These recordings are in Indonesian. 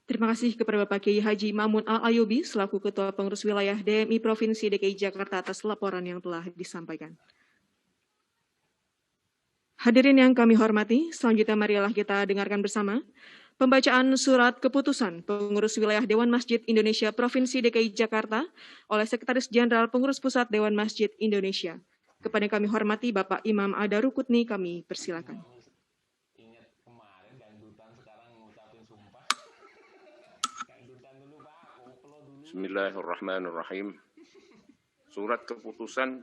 Terima kasih kepada Bapak Kiai Haji Ma'mun Al-Ayubi selaku Ketua Pengurus Wilayah DMI Provinsi DKI Jakarta atas laporan yang telah disampaikan. Hadirin yang kami hormati, selanjutnya marilah kita dengarkan bersama pembacaan surat keputusan Pengurus Wilayah Dewan Masjid Indonesia Provinsi DKI Jakarta oleh Sekretaris Jenderal Pengurus Pusat Dewan Masjid Indonesia. Kepada yang kami hormati Bapak Imam Adarukutni, kami persilakan. Bismillahirrahmanirrahim. Surat keputusan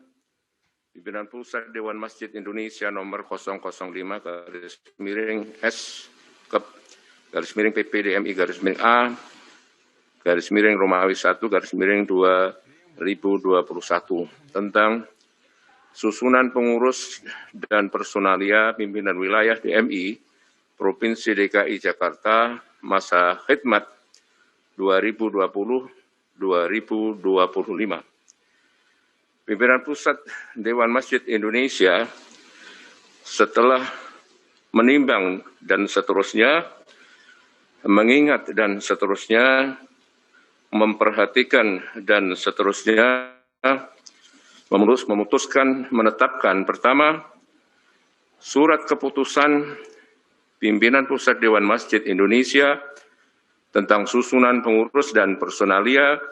Pimpinan Pusat Dewan Masjid Indonesia nomor 0,0-PPDMI-A-Romawi 1-2021 tentang susunan pengurus dan personalia pimpinan wilayah DMI Provinsi DKI Jakarta masa khidmat 2020-2025. Pimpinan Pusat Dewan Masjid Indonesia setelah menimbang dan seterusnya, mengingat dan seterusnya, memperhatikan dan seterusnya, memutuskan menetapkan pertama, surat keputusan Pimpinan Pusat Dewan Masjid Indonesia tentang susunan pengurus dan personalia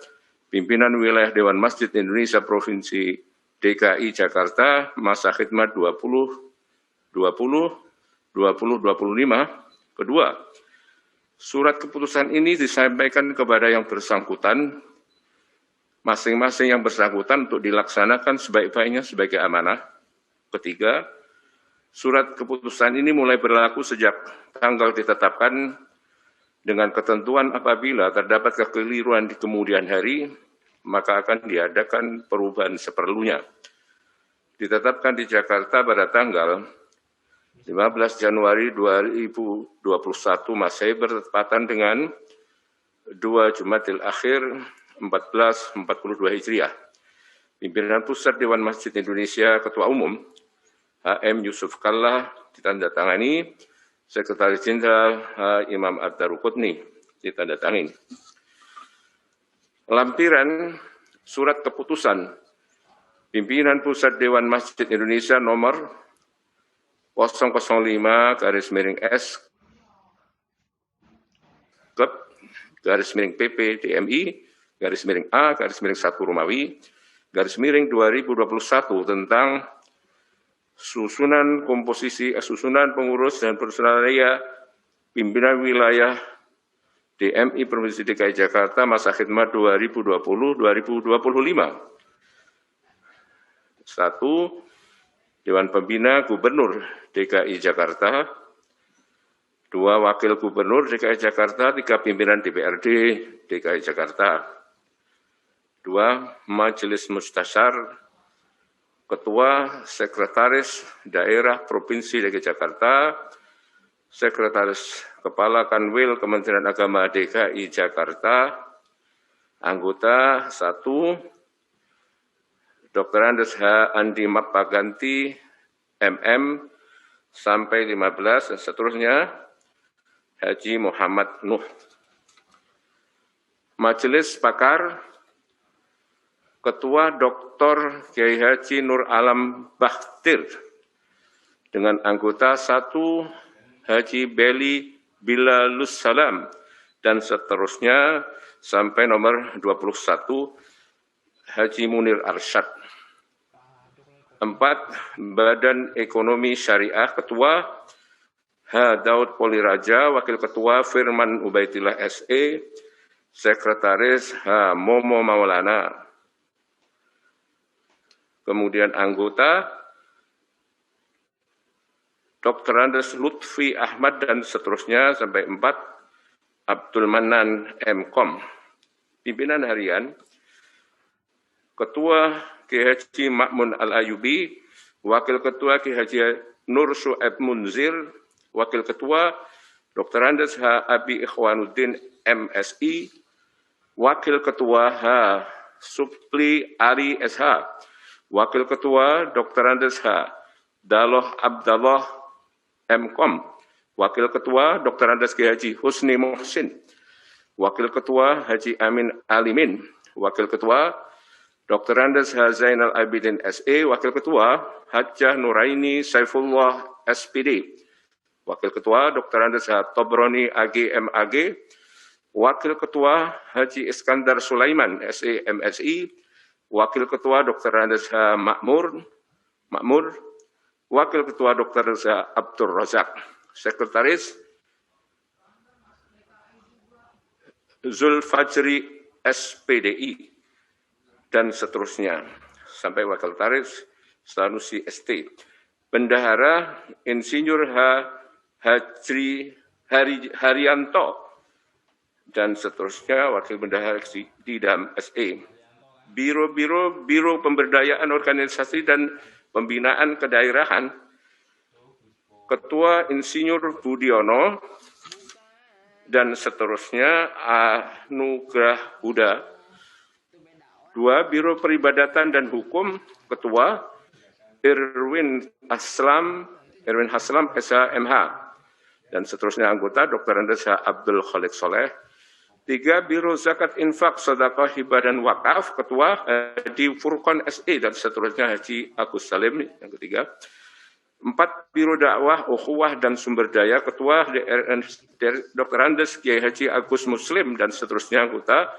pimpinan wilayah Dewan Masjid Indonesia Provinsi DKI Jakarta masa khidmat 2020-2025. Kedua, surat keputusan ini disampaikan kepada yang bersangkutan, masing-masing yang bersangkutan untuk dilaksanakan sebaik-baiknya sebagai amanah. Ketiga, surat keputusan ini mulai berlaku sejak tanggal ditetapkan dengan ketentuan apabila terdapat kekeliruan di kemudian hari, maka akan diadakan perubahan seperlunya. Ditetapkan di Jakarta pada tanggal 15 Januari 2021 Masehi bertepatan dengan 2 Jumadil Akhir 1442 Hijriah. Pimpinan Pusat Dewan Masjid Indonesia Ketua Umum HM Yusuf Kalla ditandatangani Sekretaris Jenderal Imam Adarukutni ditandatangani. Lampiran surat keputusan Pimpinan Pusat Dewan Masjid Indonesia nomor 005/S /PP DMI /A/1 Romawi /2021 tentang susunan pengurus dan personalia pimpinan wilayah DMI Provinsi DKI Jakarta masa khidmat 2020-2025. 1. Dewan Pembina Gubernur DKI Jakarta. 2. Wakil Gubernur DKI Jakarta, 3 pimpinan DPRD DKI Jakarta. 2. Majelis Mustasyar, Ketua Sekretaris Daerah Provinsi DKI Jakarta, Sekretaris Kepala Kanwil Kementerian Agama DKI Jakarta, anggota 1, Dr. Andes H. Andi Mapaganti, MM, sampai 15, dan seterusnya, Haji Muhammad Nuh. Majelis Pakar, Ketua Dr. Kiai Haji Nur Alam Bakhtir, dengan anggota 1, Haji Beli Bilalus Salam, dan seterusnya sampai nomor 21, Haji Munir Arsyad. 4. Badan Ekonomi Syariah, Ketua H. Daud Poliraja, Wakil Ketua Firman Ubaidillah SE, Sekretaris H. Momo Maulana. Kemudian anggota Dr. Andes Lutfi Ahmad dan seterusnya sampai 4, Abdul Manan M.Com. Pimpinan harian, Ketua Kiai Haji Ma'mun Al-Ayubi, Wakil Ketua Kiai Haji Nur Syu'aib Munzir, Wakil Ketua Dr. Andes H. Abi Ikhwanuddin MSI, Wakil Ketua H. Supli Ali SH, Wakil Ketua Dr. Andes H. Daloh Abdallah M.Com, Wakil Ketua Dr. Andes Kiai Haji Husni Muhsin, Wakil Ketua Haji Amin Alimin, Wakil Ketua Dr. Andes H. Zainal Abidin SE, Wakil Ketua Hajjah Nuraini Saifullah SPD, Wakil Ketua Dr. Andes H. Tobroni AG MAG, Wakil Ketua Haji Iskandar Sulaiman SE MSI, Wakil Ketua Dr. Andes H. Makmur, Wakil Ketua Dr. Andes H. Abdur Razak, Sekretaris Zulfajri SPDI, dan seterusnya, sampai Wakil Taris Sanusi ST. Bendahara Insinyur Hajri Haryanto, dan seterusnya, Wakil Bendahara Didam SE. Biro Pemberdayaan Organisasi dan Pembinaan Kedaerahan, Ketua Insinyur Budiono, dan seterusnya, Anugrah Huda. 2. Biro Peribadatan dan Hukum, Ketua Irwin Haslam SH.MH, dan seterusnya anggota Dr. Andes H. Abdul Khalik Soleh. 3. Biro Zakat Infak, Sedekah, Hibah, dan Wakaf, Ketua Hadi Furqon SE, dan seterusnya Haji Agus Salim, yang ketiga. 4. Biro Dakwah, Ukhuwah, dan Sumber Daya, Ketua Dr. Andes Kiai Haji Agus Muslim, dan seterusnya anggota.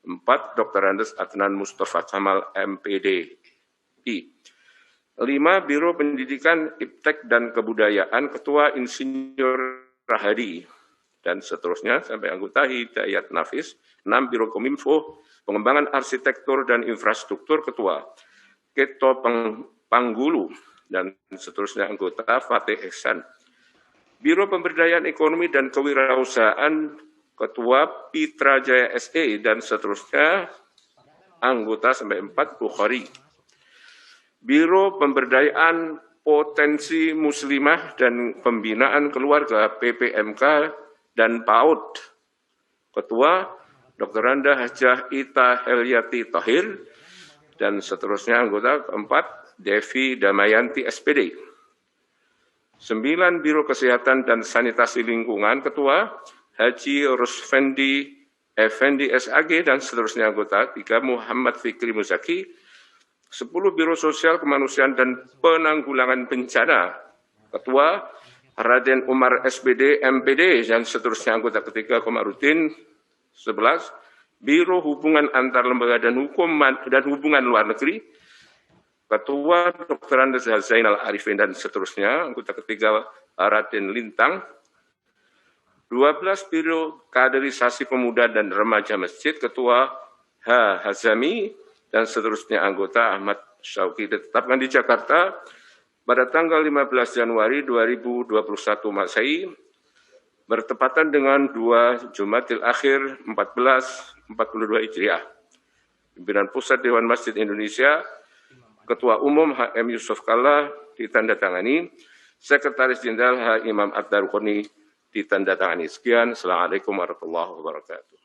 4. Dr. Andes Adnan Mustafa Kamal MPDI. 5. Biro Pendidikan, Iptek, dan Kebudayaan, Ketua Insinyur Rahadi, dan seterusnya sampai anggota Hidayat Nafis. 6. Biro Kominfo, Pengembangan Arsitektur dan Infrastruktur, Ketua Keto Panggulu, dan seterusnya anggota Fatih Ihsan. Biro Pemberdayaan Ekonomi dan Kewirausahaan, Ketua Pitra Jaya SE, dan seterusnya anggota sampai 4 Bukhari. Biro Pemberdayaan Potensi Muslimah dan Pembinaan Keluarga PPMK dan PAUD, Ketua Dr. Anda Hajah Ita Heliati Tahir, dan seterusnya anggota keempat Devi Damayanti SPD. 9. Biro Kesehatan dan Sanitasi Lingkungan, Ketua Haji Rusfendi Effendi SAG, dan seterusnya anggota. 3. Muhammad Fikri Muzaki. 10. Biro Sosial Kemanusiaan dan Penanggulangan Bencana, Ketua Raden Umar SPD MPD, dan seterusnya anggota ketiga Komarudin. 11. Biro Hubungan Antar Lembaga dan Hubungan Luar Negeri, Ketua Dr. Andes Zainal Arifin, dan seterusnya anggota ketiga Raden Lintang. 12. Biro Kaderisasi Pemuda dan Remaja Masjid, Ketua H. Hazami, dan seterusnya anggota Ahmad Syauqi, ditetapkan di Jakarta pada tanggal 15 Januari 2021 Masehi, bertepatan dengan 2 Jumadil Akhir 1442 Hijriah. Pimpinan Pusat Dewan Masjid Indonesia, Ketua Umum HM Yusuf Kalla ditandatangani, Sekretaris Jenderal H. Imam Ad-Darukoni ditandatangani. Sekian, Assalamualaikum warahmatullahi wabarakatuh.